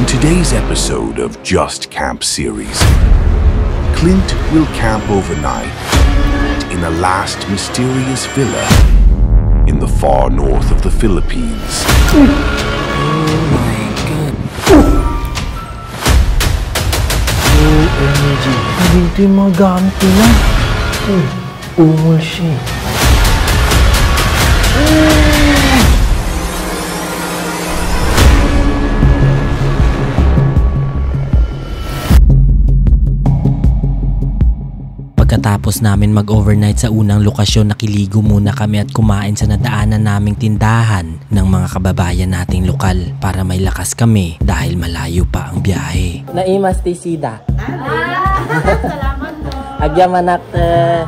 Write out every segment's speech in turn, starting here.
In today's episode of Just Camp series, Clint will camp overnight in a last mysterious villa in the far north of the Philippines. Oh my God. OMG. Dito yung mga gamit nila. Umul siya. Pagkatapos namin mag-overnight sa unang lokasyon, nakiligo muna kami at kumain sa nadaanan naming tindahan ng mga kababayan nating lokal para may lakas kami dahil malayo pa ang biyahe. Naimas tisida. Salamat po. Agyamanak.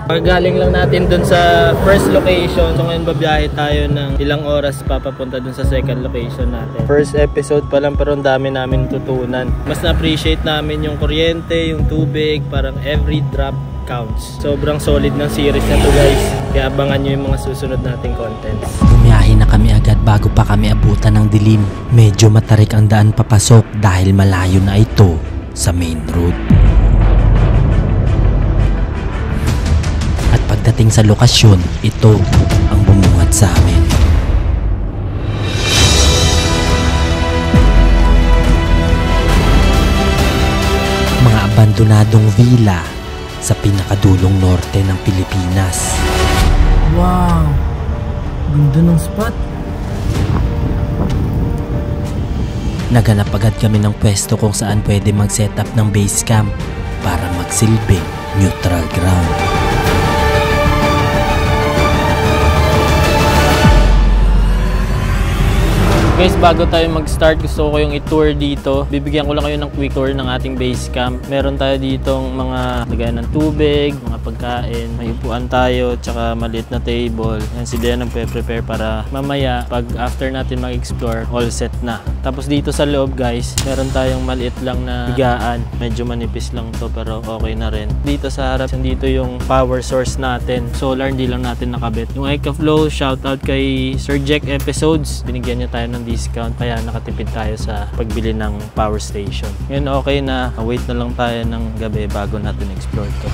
Galing lang natin dun sa first location. So ngayon babiyahe tayo ng ilang oras papapunta dun sa second location natin. First episode pa lang pero ang dami namin tutunan. Mas na-appreciate namin yung kuryente, yung tubig, parang every drop counts. Sobrang solid ng series na to guys. Kaya abangan nyo yung mga susunod nating contents. Bumiyahe na kami agad bago pa kami abutan ng dilim. Medyo matarik ang daan papasok dahil malayo na ito sa main road. At pagdating sa lokasyon, ito ang bumungad sa amin. Mga abandonadong villa sa pinakadulong norte ng Pilipinas. Wow! Ganda ng spot. Naganap agad kami ng pwesto kung saan pwede mag-set up ng base camp para magsilbing neutral ground. Guys, bago tayo mag-start, gusto ko yung i-tour dito. Bibigyan ko lang kayo ng quick tour ng ating base camp. Meron tayo ditong mga lagayan ng tubig, mga pagkain, may upuan tayo, tsaka maliit na table. Yan si Bea nagpe-prepare para mamaya, pag after natin mag-explore, all set na. Tapos dito sa loob guys, meron tayong maliit lang na higaan. Medyo manipis lang to pero okay na rin. Dito sa harap, dito yung power source natin. Solar, hindi lang natin nakabit. Yung EcoFlow, shoutout kay Sir Jack Episodes. Binigyan niya tayo ng discount kaya nakatipid tayo sa pagbili ng power station. Ngayon okay na, wait na lang tayo ng gabi bago natin explore to.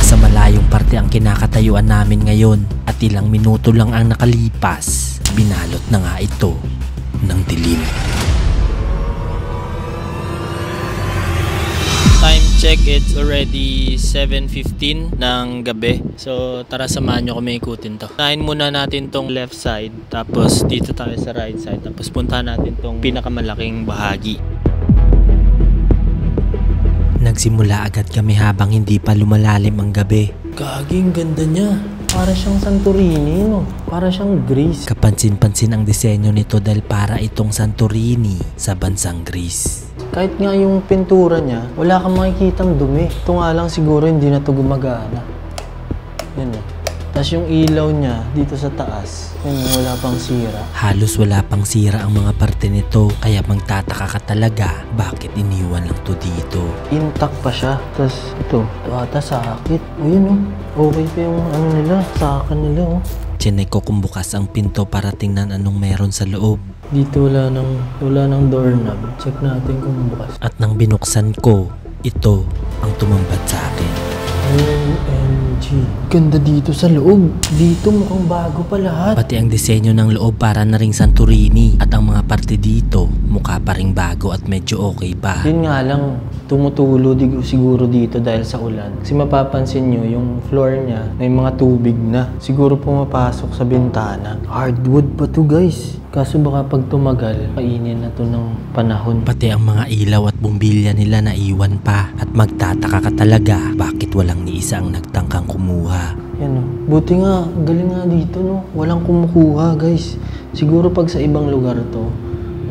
Sa malayong parte ang kinakatayuan namin ngayon at ilang minuto lang ang nakalipas, binalot na nga ito ng dilim. Time check, it's already 7:15 ng gabi. So tara, samahan nyo kami ikutin to. Unahin muna natin tong left side, tapos dito tayo sa right side, tapos puntahan natin tong pinakamalaking bahagi. Nagsimula agad kami habang hindi pa lumalalim ang gabi. Gaging ganda niya. Para siyang Santorini, no? Para siyang Greece. Kapansin-pansin ang disenyo nito dahil para itong Santorini sa bansang Greece. Kahit nga yung pintura niya, wala kang makikitang dumi. Ito nga lang siguro hindi na ito gumagana. Yan eh. Tapos yung ilaw niya dito sa taas, yan, wala pang sira. Halos wala pang sira ang mga parte nito, kaya magtataka ka talaga bakit iniwan lang to dito. Intact pa siya. Tapos ito ata sakit. Ayun oh, okay pa yung ano nila, sakan nila oh. Chinek ko kung bukas ang pinto para tingnan anong meron sa loob. Dito wala nang doorknob. Check natin kung bukas. At nang binuksan ko, ito ang tumambad sa akin. OMG. Ganda dito sa loob. Dito mukhang bago pa lahat. Pati ang disenyo ng loob para na ring Santorini. At ang mga parte dito, mukha pa ring bago at medyo okay pa. Yun nga lang, tumutulo siguro dito dahil sa ulan. Kasi mapapansin nyo, yung floor niya may mga tubig na. Siguro pumapasok sa bintana. Hardwood pa to guys. Kaso baka pag tumagal, kainin na to ng panahon. Pati ang mga ilaw at bumbilya nila na iwan pa. At magtataka ka talaga bakit walang ni isa ang nagtangkang kumuha. Yan o. Buti nga, galing nga dito no. Walang kumukuha guys. Siguro pag sa ibang lugar to,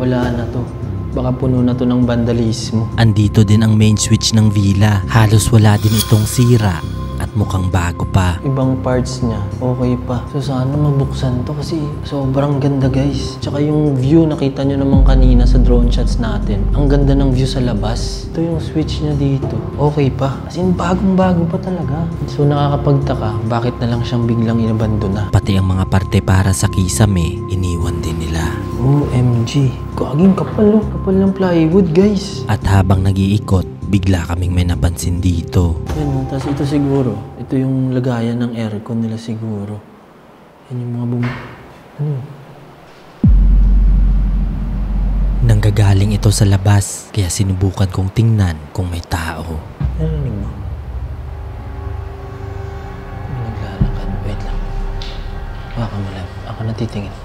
wala na to. Baka puno na to ng vandalismo. Andito din ang main switch ng villa. Halos wala din itong sira at mukhang bago pa. Ibang parts niya, okay pa. So sana mabuksan to kasi sobrang ganda guys. Tsaka yung view, nakita nyo naman kanina sa drone shots natin. Ang ganda ng view sa labas. Ito yung switch niya dito. Okay pa. As in, bagong-bago pa talaga. So nakakapagtaka, bakit na lang siyang biglang inabandona? Pati ang mga parte para sa kisame, iniwan din nila. OMG. Gaging kapal, oh. Kapal ng plywood guys. At habang nag-iikot, bigla kaming may napansin dito. Yan, tapos ito siguro. Ito yung lagayan ng aircon nila siguro. Yan yung mga ano? Nanggagaling ito sa labas, kaya sinubukan kong tingnan kung may tao. Narinig mo? May naglalakad. Wait lang. Baka malap. Ako natitingin.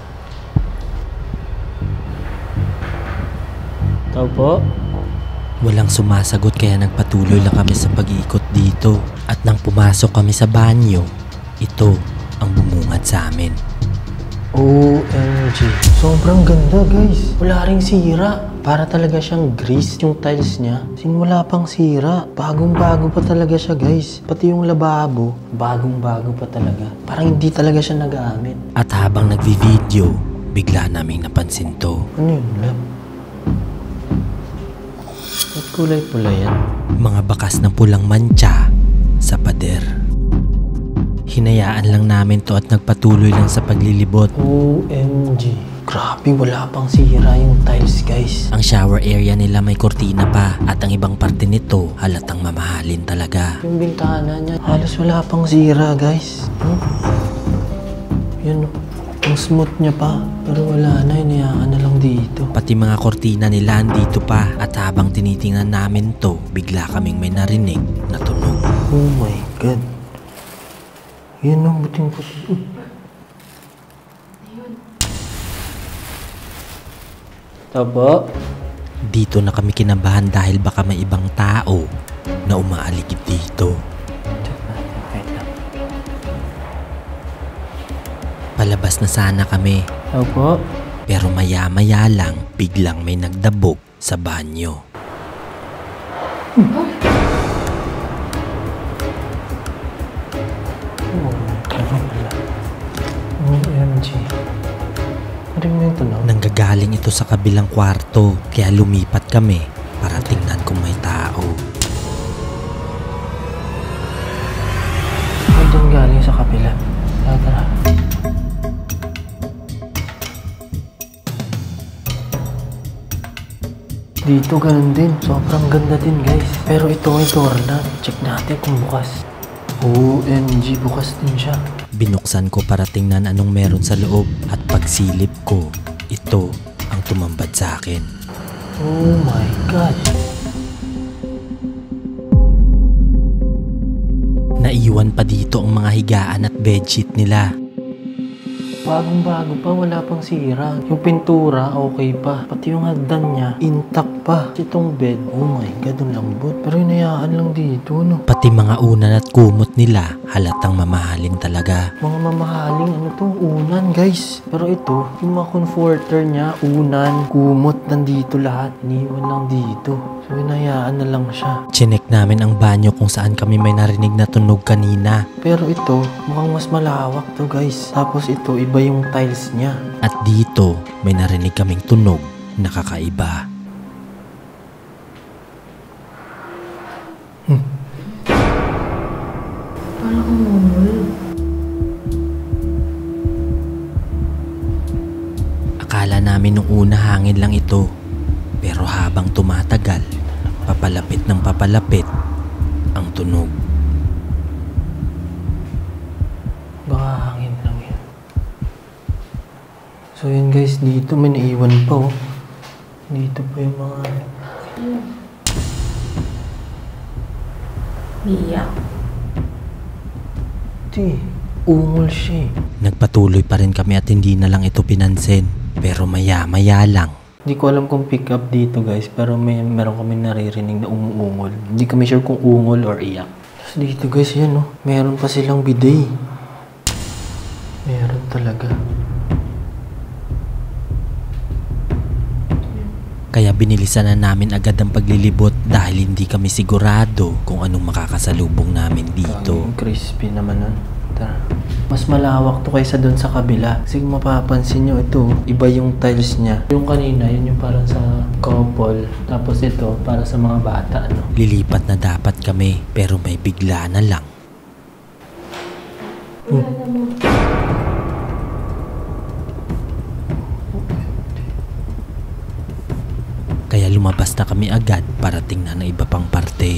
Tao po? Walang sumasagot kaya nagpatuloy lang kami sa pag-iikot dito. At nang pumasok kami sa banyo, ito ang bumungad sa amin. OMG. Sobrang ganda guys. Wala ring sira. Para talaga siyang grease yung tiles niya. Wala pang sira. Bagong-bago pa talaga siya guys. Pati yung lababo, bagong-bago pa talaga. Parang hindi talaga siya nagamit. At habang nagvi-video, bigla naming napansin to. Ano yun, lab? Ba't kulay-pula yan? Mga bakas ng pulang mantsa sa pader. Hinayaan lang namin to at nagpatuloy lang sa paglilibot. OMG. Grabe, wala pang sira yung tiles guys. Ang shower area nila may kortina pa at ang ibang parte nito halatang mamahalin talaga. Yung bintana niya, halos wala pang sira guys. Yan, ang smooth niya pa. Pero wala na, hinayaan na lang dito. Pati mga kortina nila andito pa at habang tinitingnan namin to, bigla kaming may narinig na tunog. Oh my God. Yan ang buting-puting. Taba? Dito na kami kinabahan dahil baka may ibang tao na umaaligid dito. Check natin. Wait lang. Palabas na sana kami. Opo. Pero maya-maya lang biglang may nagdabog sa banyo. OMG. Ano yung tunog? Nanggagaling ito sa kabilang kwarto kaya lumipat kami para tingnan kung may tao. Doon galing sa kapila. Tara. Dito ganun din. Sobrang ganda din guys. Pero ito may door na. Check natin kung bukas. OMG, bukas din siya. Binuksan ko para tingnan anong meron sa loob at pagsilip ko, ito ang tumambad sa akin. Oh my God. Naiwan pa dito ang mga higaan at bedsheet nila. Bagong-bago pa, wala pang sira. Yung pintura, okay pa. Pati yung hagdan niya, intact pa. Itong bed, oh my God, ang lambot. Pero hinayaan lang dito, no? Pati mga unan at kumot nila halatang mamahalin talaga. Mga mamahaling, ano to, unan, guys. Pero ito, yung mga comforter niya, unan, kumot, nandito lahat. Iniwan lang dito. So, hinayaan na lang siya. Chinek namin ang banyo kung saan kami may narinig na tunog kanina. Pero ito, mukhang mas malawak to, guys. Tapos ito, iba yung tiles niya. At dito, may narinig kaming tunog na kakaiba. Parang umungol. Akala namin nung una hangin lang ito. Pero habang tumatagal, papalapit ng papalapit ang tunog. Baka hangin lang yan. So yun guys, dito may naiwan pa oh. Dito pa yung mga... Miyak. Di, ungol siya eh. Nagpatuloy pa rin kami at hindi na lang ito pinansin. Pero maya-maya lang, Hindi ko alam kung pick up dito guys, pero meron kami naririnig na umuungol. Hindi kami sure kung ungol or iyak. Tapos dito guys, yan oh. Meron pa silang bidet. Meron talaga. Kaya binilisan na namin agad ang paglilibot dahil hindi kami sigurado kung anong makakasalubong namin dito. Ang crispy naman nun. Tara. Mas malawak to kaysa dun sa kabila. Kasi kung mapapansin nyo, ito, iba yung tiles niya. Yung kanina, yun yung parang sa couple. Tapos ito, para sa mga bata, ano. Lilipat na dapat kami pero may bigla na lang. Kaya lumabas na kami agad para tingnan ang iba pang parte.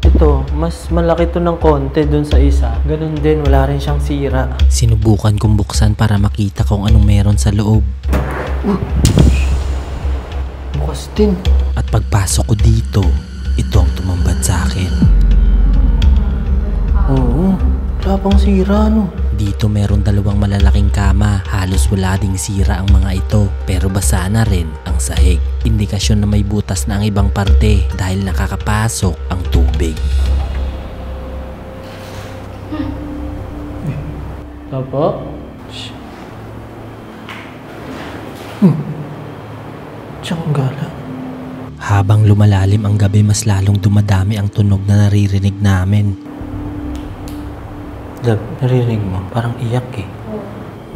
Ito, mas malaki to ng konti dun sa isa. Ganun din, wala rin siyang sira. Sinubukan kong buksan para makita kung anong meron sa loob. Bukas din. At pagpasok ko dito, ito ang tumambad sa akin. Oo, wala pang sira, no. Dito meron dalawang malalaking kama, halos wala ding sira ang mga ito, pero basa na rin ang sahig. Indikasyon na may butas na ang ibang parte dahil nakakapasok ang tubig. Apo? Tiyangala. Habang lumalalim ang gabi, mas lalong dumadami ang tunog na naririnig namin. Love, narinig mo? Parang iyak eh.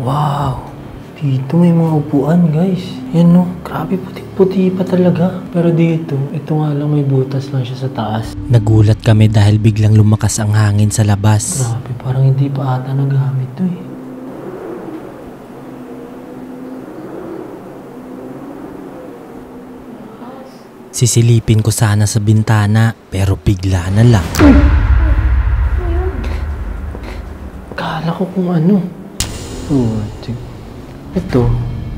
Wow! Dito may mga upuan, guys. Yan no, grabe puti-puti pa talaga. Pero dito, ito nga lang may butas lang siya sa taas. Nagulat kami dahil biglang lumakas ang hangin sa labas. Grabe, parang hindi pa ata nagamit to eh. Sisilipin ko sana sa bintana pero bigla na lang. Akala ko kung ano. Ito,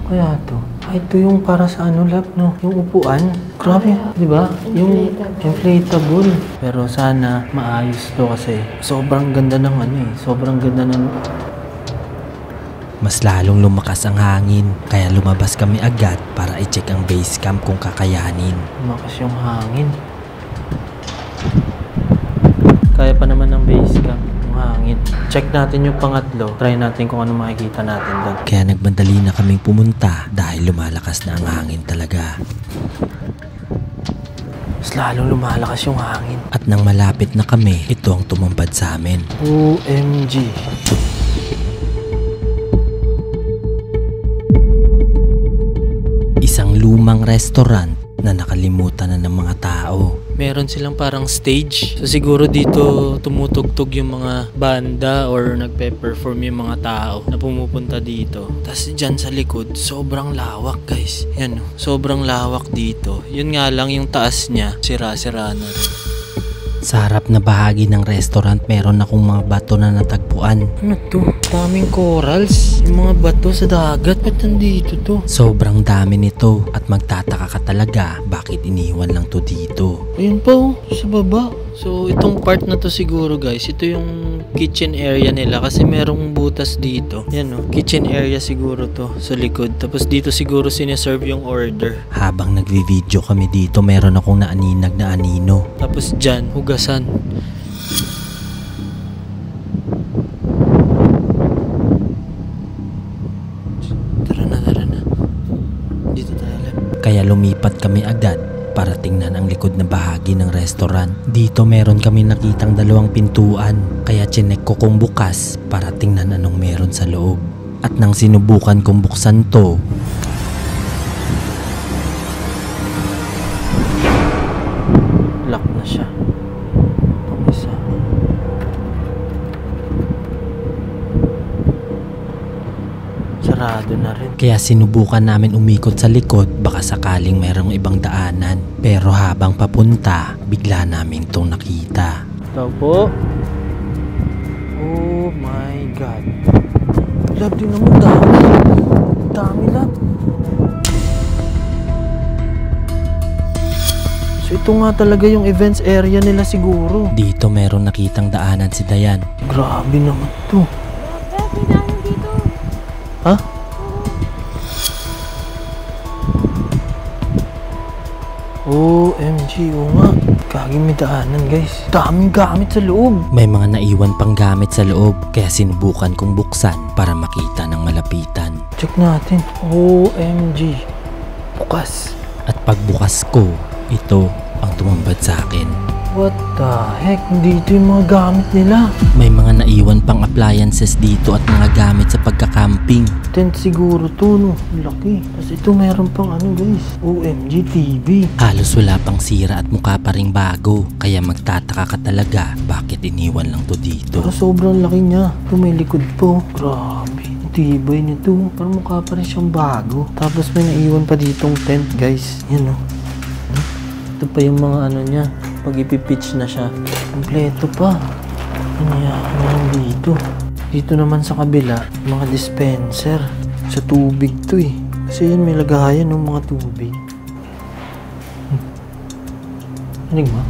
kaya to. Ito yung para sa ano, lab, no? Yung upuan. Grabe, di ba? Yung inflatable. Pero sana maayos to kasi sobrang ganda ng ano eh. Sobrang ganda ng... Mas lalong lumakas ang hangin kaya lumabas kami agad para i-check ang base camp kung kakayanin. Lumakas yung hangin. Kaya pa naman ng base camp. Hangin. Check natin yung pangatlo. Try natin kung ano makikita natin doon. Kaya nagmadali na kaming pumunta dahil lumalakas na ang hangin talaga. Mas lalong lumalakas yung hangin. At nang malapit na kami, ito ang tumambad sa amin. OMG. Isang lumang restaurant na nakalimutan na ng mga tao. Meron silang parang stage. So siguro dito tumutugtog yung mga banda or nagpe-perform yung mga tao na pumupunta dito. Tapos dyan sa likod, sobrang lawak guys. Yan, sobrang lawak dito. Yun nga lang yung taas niya, sira-sira na rin. Sa harap na bahagi ng restaurant, meron akong mga bato na natagpuan. Ano to? Daming corals. Yung mga bato sa dagat. Ba't nandito to? Sobrang dami nito at magtataka ka talaga bakit iniwan lang to dito. Ayun pa oh, sa baba. So itong part na to siguro guys, ito yung kitchen area nila kasi merong butas dito. Yan oh, kitchen area siguro to sa likod. Tapos dito siguro sineserve yung order. Habang nagvi-video kami dito, meron akong naaninag na anino. Tapos dyan, hugasan. Tara na. Dito tayo lang. Kaya lumipat kami agad para tingnan ang likod na bahagi ng restaurant. Dito meron kami nakitang dalawang pintuan, kaya chinek ko kung bukas para tingnan anong meron sa loob. At nang sinubukan kong buksan to, Lock na siya. Itong isa. Sarado na rin. kaya sinubukan namin umikot sa likod baka sakaling merong ibang daanan. Pero habang papunta, bigla namin tong nakita. Ito po. Oh my God. Lab din naman, dami. Dami, lab. So ito nga talaga yung events area nila siguro. Dito meron nakitang daanan si Dayan. Grabe naman to. Ha? OMG, oo nga. Gagi, may daanan guys. Daming gamit sa loob. May mga naiwan pang gamit sa loob kaya sinubukan kong buksan para makita ng malapitan. Check natin. OMG. Bukas. At pagbukas ko, ito ang tumambad sa akin. What the heck? Dito yung mga gamit nila. May mga naiwan pang appliances dito at mga gamit sa pagkakamping. Tent siguro to, no? Laki. Tapos ito meron pang ano guys. OMG TV. Halos wala pang sira at mukha pa ring bago. Kaya magtataka ka talaga bakit iniwan lang to dito. Pero sobrang laki niya. Ito may likod po. Grabe. Tibay nito. Parang mukha pa rin siyang bago. Tapos may naiwan pa ditong tent guys. Yan o. Ito pa yung mga ano niya. Pag ipipitch na siya. Kompleto pa. Ano yan dito? Dito naman sa kabila, mga dispenser. Sa tubig to eh. Kasi yan may lagayan ng mga tubig. Anig ba?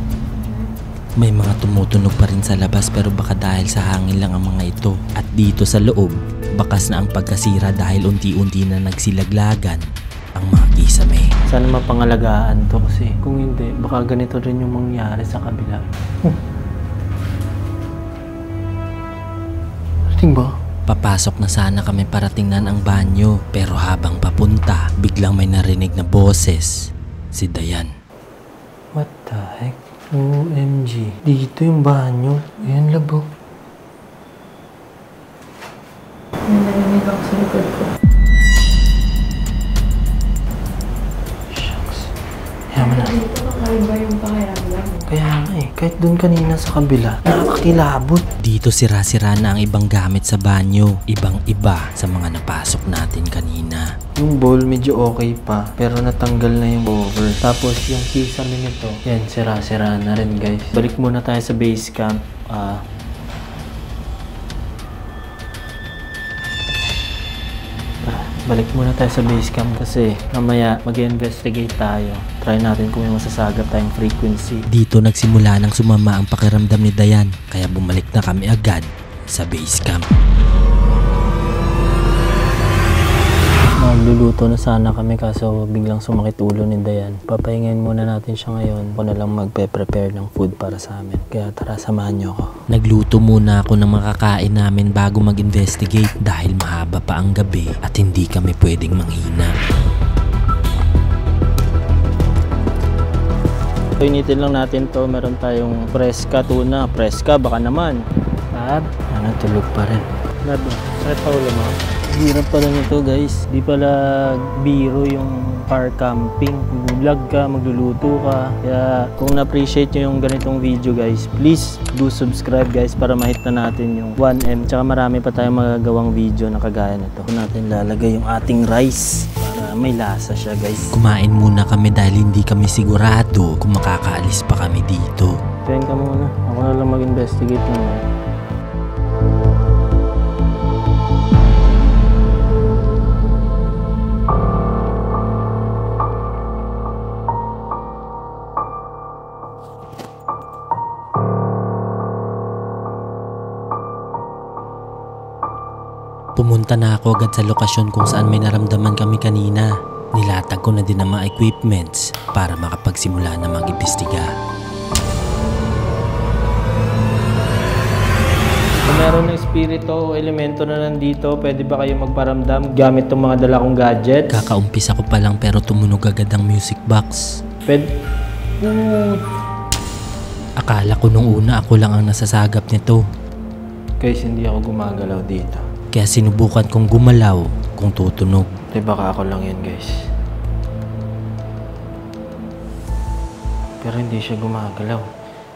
May mga tumutunog pa rin sa labas pero baka dahil sa hangin lang ang mga ito. At dito sa loob, bakas na ang pagkasira dahil unti-unti na nagsilaglagan ang mga kisame. Sana mapangalagaan to kasi kung hindi, baka ganito rin yung mangyari sa kabila. Ating ba? Papasok na sana kami para tingnan ang banyo pero habang papunta, biglang may narinig na boses. Si Dayan. What the heck? OMG. Dito yung banyo. Ayan labo. May narinig ako sa likod ko. Yaman na. Dito kakaiba yung pakiramdam. Kaya nga eh, kahit dun kanina sa kabila, nakakakilabot. Dito sira-sira na ang ibang gamit sa banyo. Ibang-iba sa mga napasok natin kanina. Yung bowl medyo okay pa, pero natanggal na yung cover. Tapos yung kisame nito, yan, sira-sira na rin guys. Balik muna tayo sa base camp. Balik muna tayo sa base camp kasi mamaya mag-investigate tayo. Try natin kung may masasagap tayong frequency. Dito nagsimula nang sumama ang pakiramdam ni Dayan kaya bumalik na kami agad sa base camp. Magluluto na sana kami kaso biglang sumakit ulo ni Dayan. Papahingin muna natin siya ngayon. Ako na lang magpe-prepare ng food para sa amin. Kaya tara, samahan niyo ako. Nagluto muna ako ng makakain namin bago mag-investigate dahil mahaba pa ang gabi at hindi kami pwedeng manghina. Initin lang natin to. Meron tayong preska tuna. Preska, baka naman. Lab, tulog pa rin. Lab, sakit pa ulo mo. Hirap pala nito guys. Di pala biro yung car camping. Mag-vlog ka, magluluto ka. Kaya kung na-appreciate nyo yung ganitong video guys, please do subscribe guys para ma-hit na natin yung 1M. Tsaka marami pa tayong magagawang video na kagaya nito. Kung natin lalagay yung ating rice para may lasa siya guys. Kumain muna kami dahil hindi kami sigurado kung makakaalis pa kami dito. Kain ka muna. Ako na lang mag-investigate naman. Pumunta na ako agad sa lokasyon kung saan may naramdaman kami kanina. Nilatag ko na din ang mga equipments para makapagsimula na mag-imbestiga. Kung meron ng espiritu o elemento na nandito, pwede ba kayo magparamdam gamit itong mga dala kong gadgets? Kakaumpisa ko pa lang pero tumunog agad ang music box. Pwede... Akala ko nung una ako lang ang nasasagap nito. Guys, hindi ako gumagalaw dito. Kaya sinubukan kong gumalaw kung tutunog. Di baka ako lang yun guys. Pero hindi siya gumagalaw.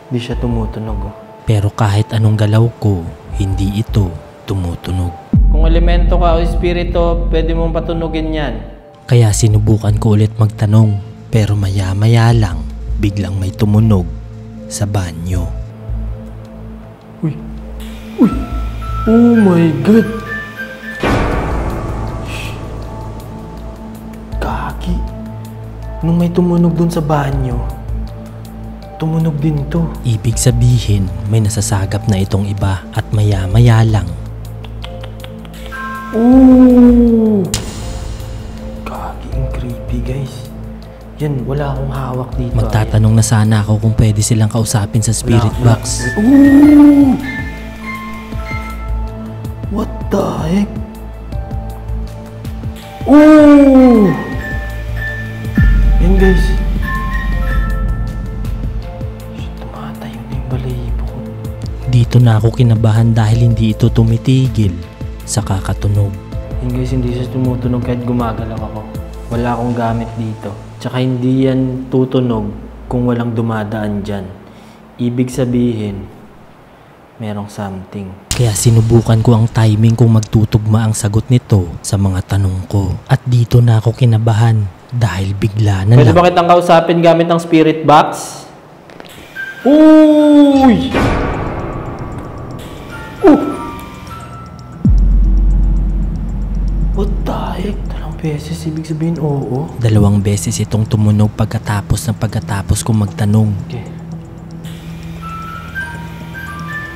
Hindi siya tumutunog oh. Pero kahit anong galaw ko, hindi ito tumutunog. Kung elemento ka o espiritu, pwede mong patunugin yan. Kaya sinubukan ko ulit magtanong. Pero maya-maya lang, biglang may tumunog sa banyo. Uy! Uy! Oh my God! Kaki! Nung may tumunog dun sa banyo, tumunog din to. Ibig sabihin, may nasasagap na itong iba at maya-maya lang. Oh! Kaki, ang creepy guys. Yan, wala akong hawak dito. Magtatanong na sana ako kung pwede silang kausapin sa spirit box. Ooh! What the heck? Ooh! Yan guys. Shit, tumatayo na yung balahibo ko. Dito na ako kinabahan dahil hindi ito tumitigil sa kakatunog. Yan guys, hindi siya tumutunog kahit gumagalaw ako. Wala akong gamit dito. Tsaka hindi yan tutunog kung walang dumadaan dyan. Ibig sabihin, merong something. Kaya sinubukan ko ang timing kung magtutugma ang sagot nito sa mga tanong ko. At dito na ako kinabahan dahil bigla na Pwede lang. ba kitang kausapin gamit ng spirit box? Uy! What the heck? Dalawang beses, ibig sabihin oo. 2 beses itong tumunog pagkatapos ko magtanong. Okay.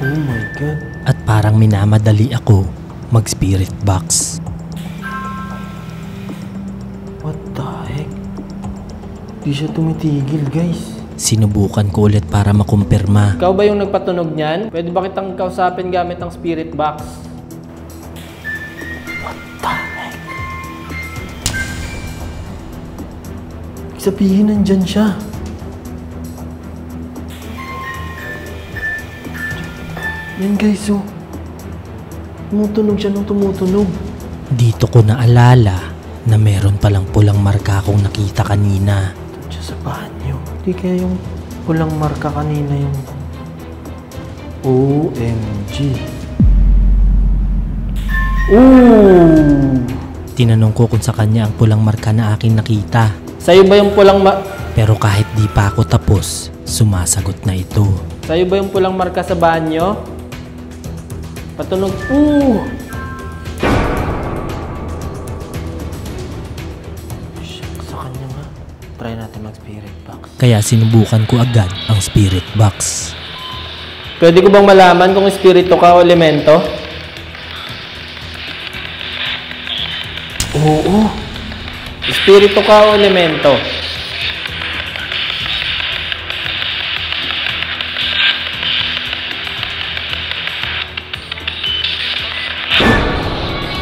Oh my God. At parang minamadali ako mag-spirit box. What the heck? Di siya tumitigil, guys. Sinubukan ko ulit para makumpirma. Ikaw ba yung nagpatunog niyan? Pwede ba kitang kausapin gamit ng spirit box? What the heck? Ibig sabihin nandyan siya. Yan guys, oh. Tumutunog siya nung tumutunog. Dito ko naalala na meron palang pulang marka akong nakita kanina. Doon siya sa banyo. Hindi kaya yung pulang marka kanina yung... OMG. Ooh! Tinanong ko kung sa kanya ang pulang marka na aking nakita. Sa'yo ba yung pulang Pero kahit di pa ako tapos, sumasagot na ito. Sa'yo ba yung pulang marka sa banyo? Patunog. Sa kanya nga. Try natin mag-spirit box. Kaya sinubukan ko agad ang spirit box. Pwede ko bang malaman kung espiritu ka o elemento? Oo. Espiritu ka o elemento?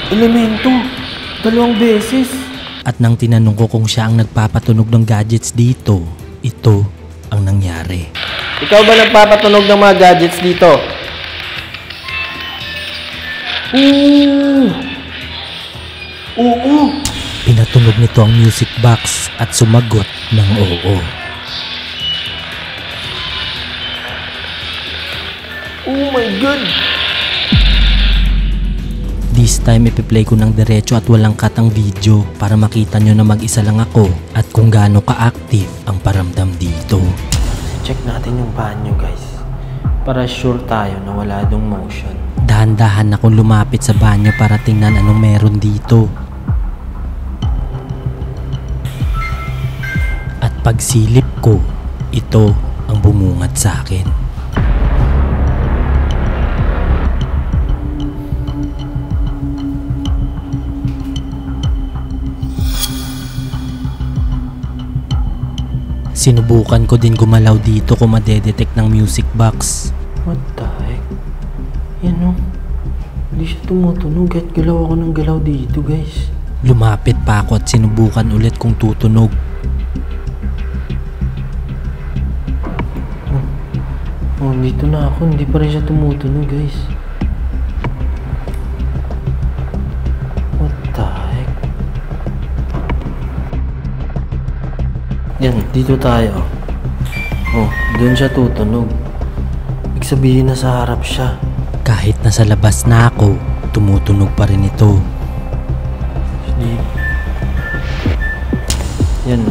Elemento. 2 beses. At nang tinanong ko kung siya ang nagpapatunog ng gadgets dito, ito ang nangyari. Ikaw ba nagpapatunog ng mga gadgets dito? Oo. Pinatunog nito ang music box at sumagot ng oo. Oh my God. This time ipi-play ko ng diretso at walang cut ang video para makita nyo na mag-isa lang ako at kung gaano ka-active ang paramdam dito. Check natin yung banyo guys. Para sure tayo na wala dong motion. Dahan-dahan akong lumapit sa banyo para tingnan anong meron dito. At pagsilip ko, ito ang bumungad sa akin. Sinubukan ko din gumalaw dito kung madedetect ng music box. What the heck? Yan o. Hindi siya tumutunog kahit galaw ako ng galaw dito guys. Lumapit pa ako at sinubukan ulit kung tutunog. Oh, dito na ako. Hindi pa rin siya tumutunog guys. What the heck? Yan, dito tayo. Oh, doon siya tutunog. Ibig sabihin na sa harap siya. Kahit nasa labas na ako, tumutunog pa rin ito. Yan.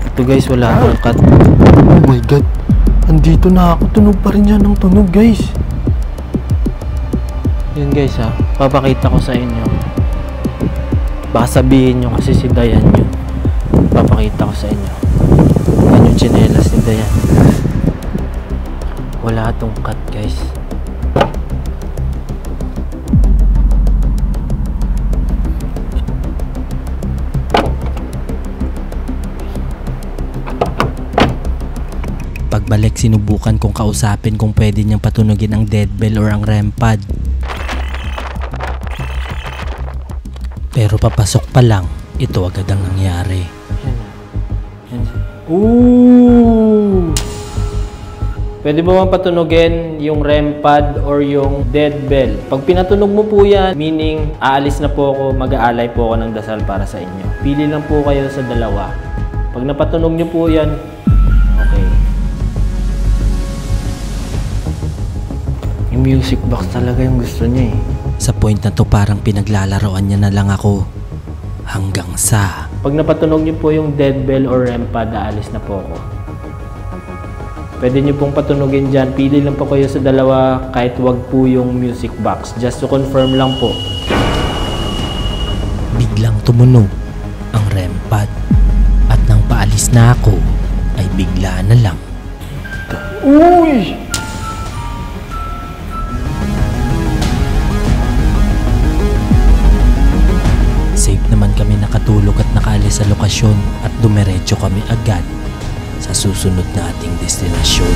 Ito guys, wala akong cut. Oh my God. Andito na ako. Tunog pa rin yan ng tunog guys. Yan guys ha. Papakita ko sa inyo. Baka sabihin nyo kasi si Dayan yun. Papakita ko sa inyo. Yan yung tsinelas ni Dayan. Wala itong cut guys. Pagbalik sinubukan kong kausapin kung pwede niyang patunugin ang dead bell or ang REM pad. Pero papasok pa lang, ito agad ang nangyari. Ooh! Pwede ba man patunugin yung REM pad or yung dead bell? Pag pinatunog mo po yan, meaning aalis na po ako, mag-aalay po ako ng dasal para sa inyo. Pili lang po kayo sa dalawa. Pag napatunog nyo po yan, okay. Yung music box talaga yung gusto niya eh. Sa point na to parang pinaglalaroan niya na lang ako. Hanggang sa... Pag napatunog nyo po yung dead bell or REM pad, aalis na po ako. Pwede nyo pong patunugin dyan. Pili lang po kayo sa dalawa kahit wag po yung music box. Just to confirm lang po. Biglang tumunog ang REM pad. At nang paalis na ako, ay bigla na lang. Uy! Safe naman kami nakatulog at nakaalis sa lokasyon at dumiretso kami agad sa susunod nating destinasyon.